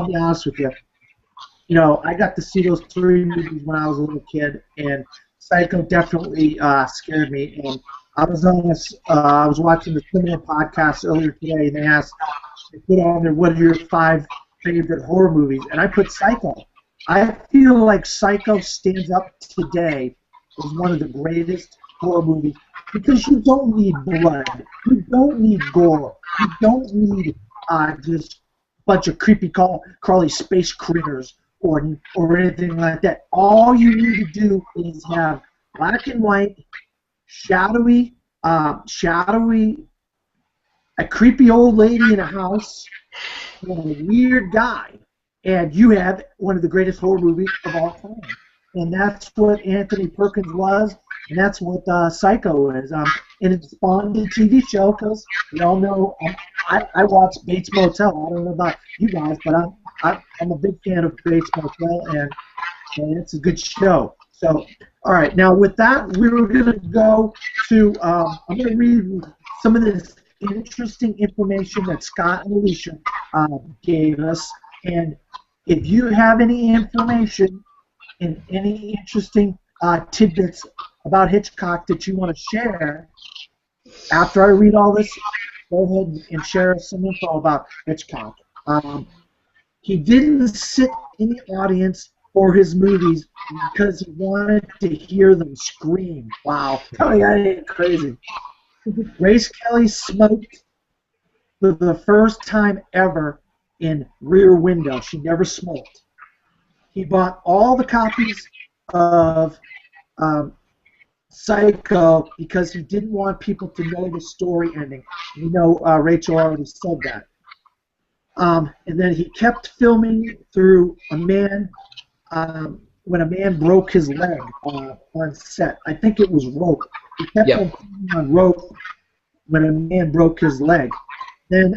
B: be honest with you. I got to see those 3 movies when I was a little kid, and Psycho definitely scared me. And I was watching the similar podcast earlier today, and they put on there, what are your 5 favorite horror movies? And I put Psycho. I feel like Psycho stands up today is one of the greatest horror movies because you don't need blood, you don't need gore, you don't need just a bunch of creepy crawly space critters or anything like that. All you need to do is have black and white, shadowy, a creepy old lady in a house, and a weird guy, and you have one of the greatest horror movies of all time. And that's what Anthony Perkins was, and that's what Psycho is. And it spawned a TV show because we all know I watch Bates Motel. I don't know about you guys, but I'm a big fan of Bates Motel, and it's a good show. So, all right, now with that, we were going to go to, I'm going to read some of this interesting information that Scott and Alicia gave us. And if you have any information and any interesting tidbits about Hitchcock that you want to share, after I read all this, go ahead and share some info about Hitchcock. He didn't sit in the audience for his movies because he wanted to hear them scream. Wow, tell me that ain't crazy. Grace Kelly smoked for the first time ever in Rear Window. She never smoked. He bought all the copies of Psycho because he didn't want people to know the story ending. You know, Rachel already said that. And then he kept filming through a man when a man broke his leg on set. I think it was rope. He kept on filming on rope when a man broke his leg. Then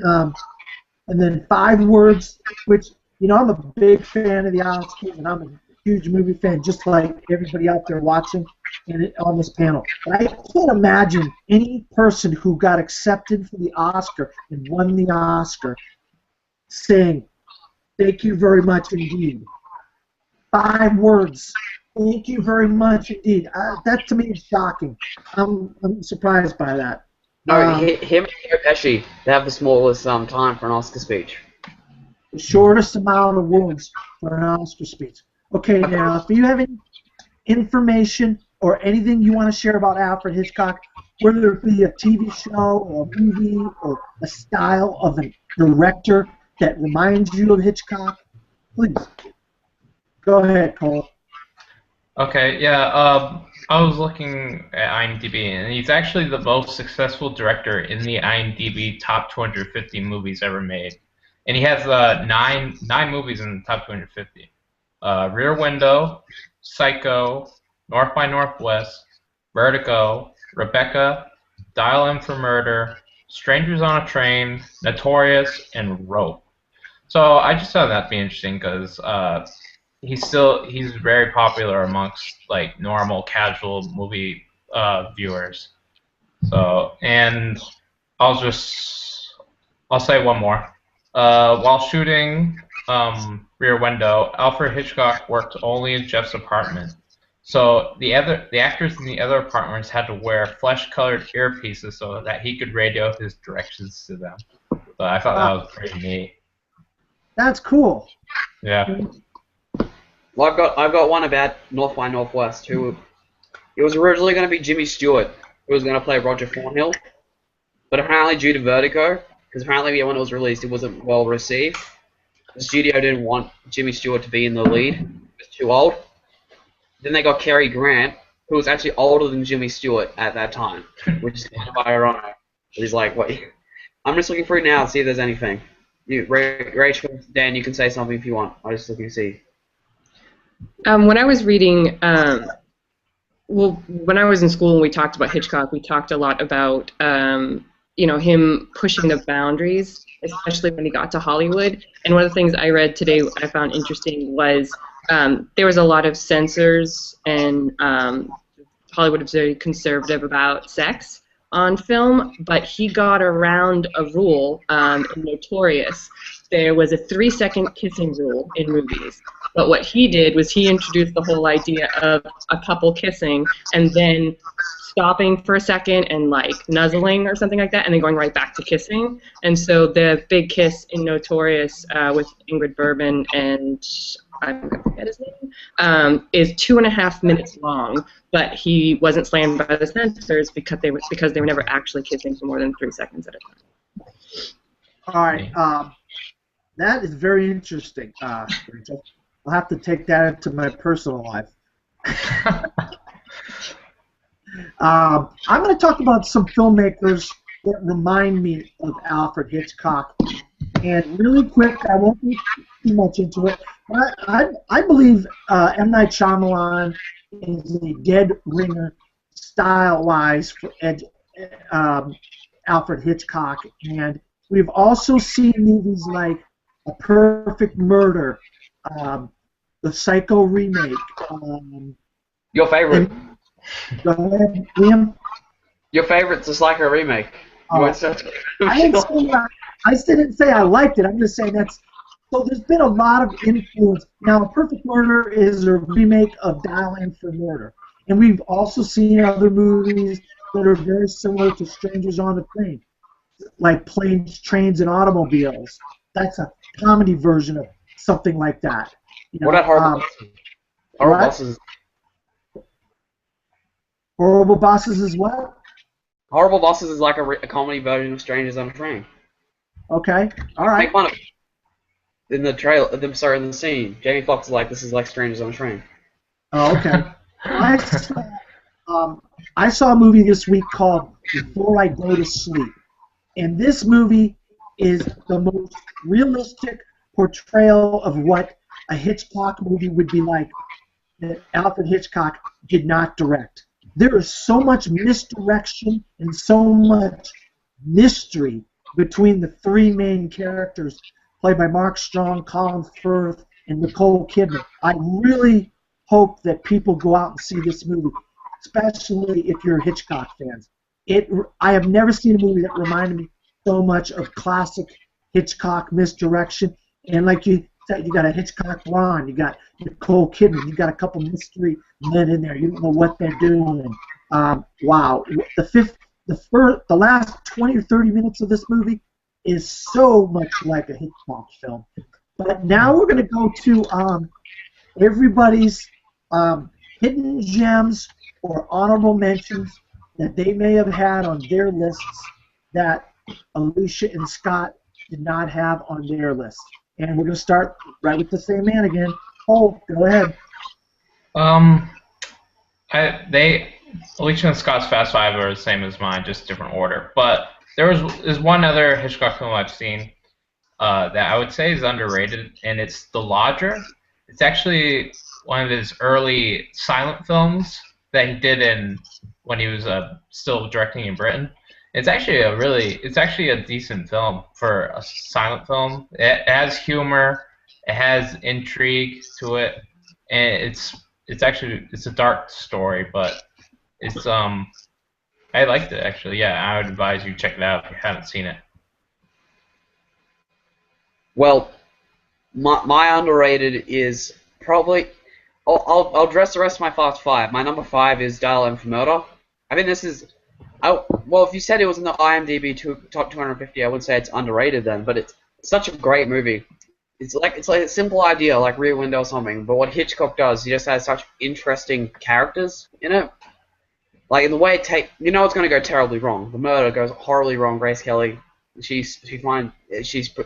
B: and then 5 words, which, you know, I'm a big fan of the Oscars, and I'm a huge movie fan, just like everybody out there watching and on this panel. But I can't imagine any person who got accepted for the Oscar and won the Oscar saying, "Thank you very much indeed." 5 words. Thank you very much indeed. That to me is shocking. I'm surprised by that.
A: No, him and Joe Pesci, they have the smallest time for an Oscar speech.
B: The shortest amount of words for an Oscar speech. Okay, now, if you have any information or anything you want to share about Alfred Hitchcock, whether it be a TV show or a movie or a style of a director that reminds you of Hitchcock, please. Go ahead, Cole.
C: Okay, yeah, I was looking at IMDb, and he's actually the most successful director in the IMDb top 250 movies ever made. And he has nine movies in the top 250. Rear Window, Psycho, North by Northwest, Vertigo, Rebecca, Dial M for Murder, Strangers on a Train, Notorious, and Rope. So I just found that to be interesting because he's very popular amongst like normal casual movie viewers. So, and I'll say one more. While shooting Rear Window, Alfred Hitchcock worked only in Jeff's apartment. So the actors in the other apartments had to wear flesh-colored earpieces so that he could radio his directions to them. So I thought that was pretty neat.
B: That's cool.
C: Yeah.
A: Well, I've got one about North by Northwest. It was originally going to be Jimmy Stewart, who was going to play Roger Thornhill, but apparently due to Vertigo, because apparently when it was released it wasn't well received, the studio didn't want Jimmy Stewart to be in the lead. He was too old. Then they got Cary Grant, who was actually older than Jimmy Stewart at that time, which is kind of ironic. He's like, wait, I'm just looking through now to see if there's anything. Rachel, Dan, you can say something if you want. I'm just looking to see.
D: When I was reading, when I was in school and we talked about Hitchcock, we talked a lot about, him pushing the boundaries, especially when he got to Hollywood. And one of the things I read today I found interesting was there was a lot of censors, and Hollywood was very conservative about sex on film, but he got around a rule in Notorious. There was a 3-second kissing rule in movies. But what he did was he introduced the whole idea of a couple kissing and then stopping for a second and like nuzzling or something like that, and then going right back to kissing. And so the big kiss in Notorious with Ingrid Bergman and I'm going to forget his name, is 2.5 minutes long, but he wasn't slammed by the censors because they were never actually kissing for more than 3 seconds at a time.
B: All right, that is very interesting, Rachel. I'll have to take that into my personal life. I'm going to talk about some filmmakers that remind me of Alfred Hitchcock. And really quick, I won't get too much into it, but I believe M. Night Shyamalan is a dead ringer style-wise for Alfred Hitchcock. And We've also seen movies like A Perfect Murder, the Psycho remake.
A: Your favorite.
B: Go ahead, Liam.
A: Your favorite's a Psycho remake. You won't say
B: I didn't say I liked it. I'm just saying that's. So there's been a lot of influence. Now, A Perfect Murder is a remake of Dial M for Murder. And we've also seen other movies that are very similar to Strangers on the Train, like Planes, Trains, and Automobiles. That's a comedy version of something like that. You know,
A: what about Horrible Bosses? Horrible Bosses.
B: Horrible Bosses is what?
A: Horrible Bosses is like a comedy version of Strangers on a Train.
B: Okay, all right.
A: Make fun of it. In the trailer, in the scene, Jamie Foxx is like, this is like Strangers on a Train.
B: Oh, okay. I saw a movie this week called Before I Go to Sleep. And this movie is the most realistic portrayal of what a Hitchcock movie would be like that Alfred Hitchcock did not direct. There is so much misdirection and so much mystery between the three main characters played by Mark Strong, Colin Firth, and Nicole Kidman. I really hope that people go out and see this movie, especially if you're Hitchcock fans. I have never seen a movie that reminded me so much of classic Hitchcock misdirection. And like you said, you got a Hitchcock blonde, you got Nicole Kidman, you got a couple mystery men in there. You don't know what they're doing. Wow, the last 20 or 30 minutes of this movie is so much like a Hitchcock film. But now we're going to go to everybody's hidden gems or honorable mentions that they may have had on their lists that Alicia and Scott did not have on their list. And we're going to start right with the same man again. Oh, go ahead.
C: Alicia and Scott's Fast Five are the same as mine, just different order. But there's one other Hitchcock film I've seen that I would say is underrated, and it's The Lodger. It's actually one of his early silent films that he did when he was still directing in Britain. It's actually a decent film for a silent film. It has humor, it has intrigue to it, and it's a dark story, but it's I liked it actually. Yeah, I would advise you check it out if you haven't seen it.
A: Well, my underrated is probably. I'll address the rest of my Fast Five. My number 5 is Dial M for Murder. I mean, this is. Well, if you said it was in the IMDb top 250, I would say it's underrated then. But it's such a great movie. It's like a simple idea, like Rear Window or something. But what Hitchcock does, he just has such interesting characters in it. Like in the way it's going to go terribly wrong. The murder goes horribly wrong. Grace Kelly, she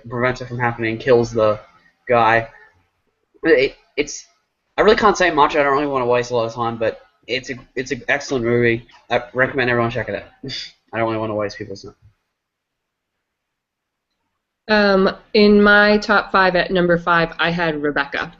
A: prevents it from happening, kills the guy. I really can't say much. I don't really want to waste a lot of time, but it's an excellent movie. I recommend everyone check it out. I don't really want to waste people's time.
D: In my top 5 at number 5, I had Rebecca.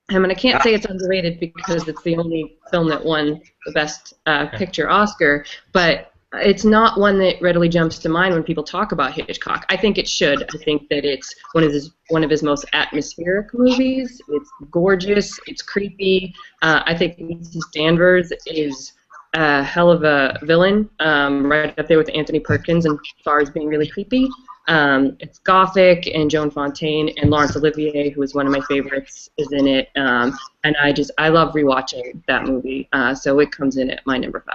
D: And I can't say it's underrated because it's the only film that won the Best Picture Oscar, but it's not one that readily jumps to mind when people talk about Hitchcock. I think it should. I think that it's one of his most atmospheric movies. It's gorgeous. It's creepy. I think Mrs. Danvers is a hell of a villain, right up there with Anthony Perkins as far as being really creepy. It's gothic, and Joan Fontaine and Laurence Olivier, who is one of my favorites, is in it. And I love rewatching that movie. So it comes in at my number 5.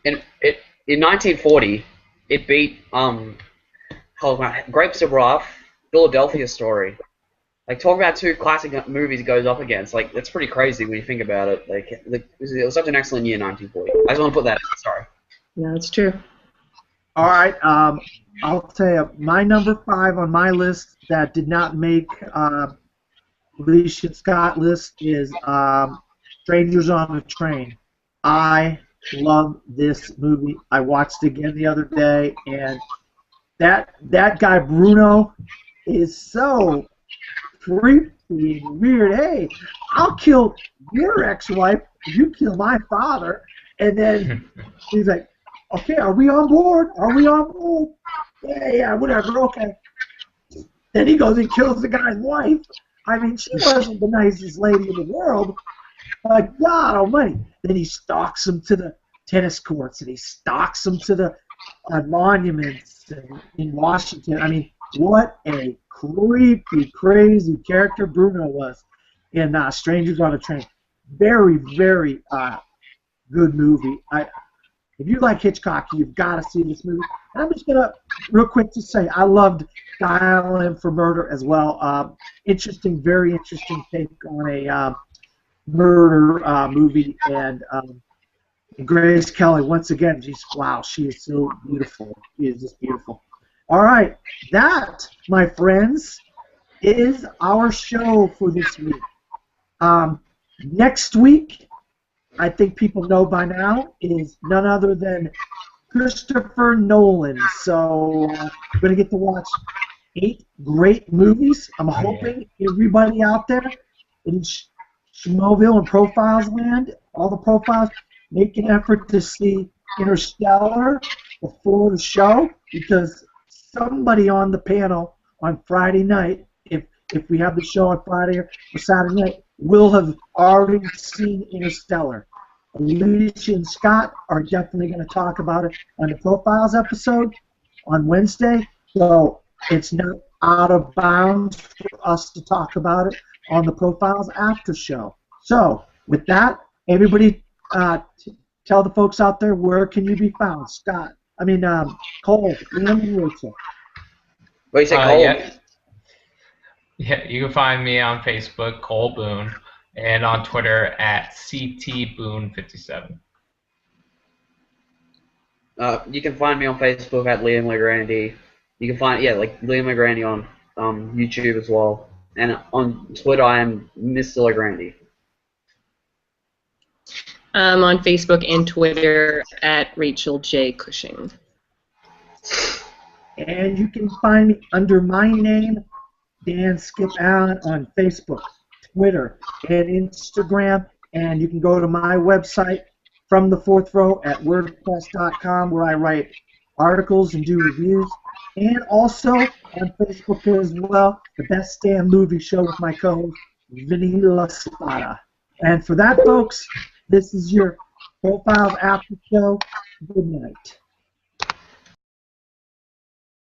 A: In 1940, it beat Grapes of Wrath, Philadelphia Story. Like, talk about 2 classic movies it goes up against. Like, that's pretty crazy when you think about it. Like, it was such an excellent year, 1940. I just want to put that in. Sorry.
D: No, it's true.
B: All right. I'll tell you, my number 5 on my list that did not make Alicia Scott list is Strangers on a Train. I love this movie. I watched it again the other day, and that guy Bruno is so creepy and weird. Hey, I'll kill your ex-wife if you kill my father. And then he's like, okay, are we on board? Are we on board? Yeah, whatever, okay. Then he goes and kills the guy's wife. I mean, she wasn't the nicest lady in the world, but God almighty. Then he stalks him to the tennis courts, and he stalks him to the monuments in Washington. I mean, what a creepy, crazy character Bruno was in Strangers on a Train. Very, very good movie. If you like Hitchcock, you've got to see this movie. And I'm just going to, real quick, just say I loved Dial M for Murder as well. Interesting, very interesting take on a murder movie. And Grace Kelly, once again, wow, she is so beautiful. She is just beautiful. All right, that, my friends, is our show for this week. Next week, I think people know by now, is none other than Christopher Nolan. So we're going to get to watch 8 great movies. I'm hoping everybody out there in Schmoville and Profiles land, all the profiles, make an effort to see Interstellar before the show, because somebody on the panel on Friday night, if we have the show on Friday or Saturday night, will have already seen Interstellar. Alicia and Scott are definitely going to talk about it on the Profiles episode on Wednesday, so it's not out of bounds for us to talk about it on the Profiles after show. So, with that, everybody tell the folks out there, where can you be found? Scott, Cole, Liam, and Rachel.
A: What do you say, Cole?
C: Yeah, you can find me on Facebook, Cole Boone, and on Twitter at CTBoone57.
A: You can find me on Facebook at Liam Legrandi. You can find, like Liam Legrandi on YouTube as well. And on Twitter, I am Mr. Legrandi.
D: On Facebook and Twitter at Rachel J. Cushing.
B: And you can find me under my name, Dan Skip Allen, on Facebook, Twitter, and Instagram. And you can go to my website, From the Fourth Row, at WordPress.com, where I write articles and do reviews. And also on Facebook as well, the Best Damn Movie Show with my co-host, Vinny La Spada. And for that, folks, this is your Profiles After Show. Good night.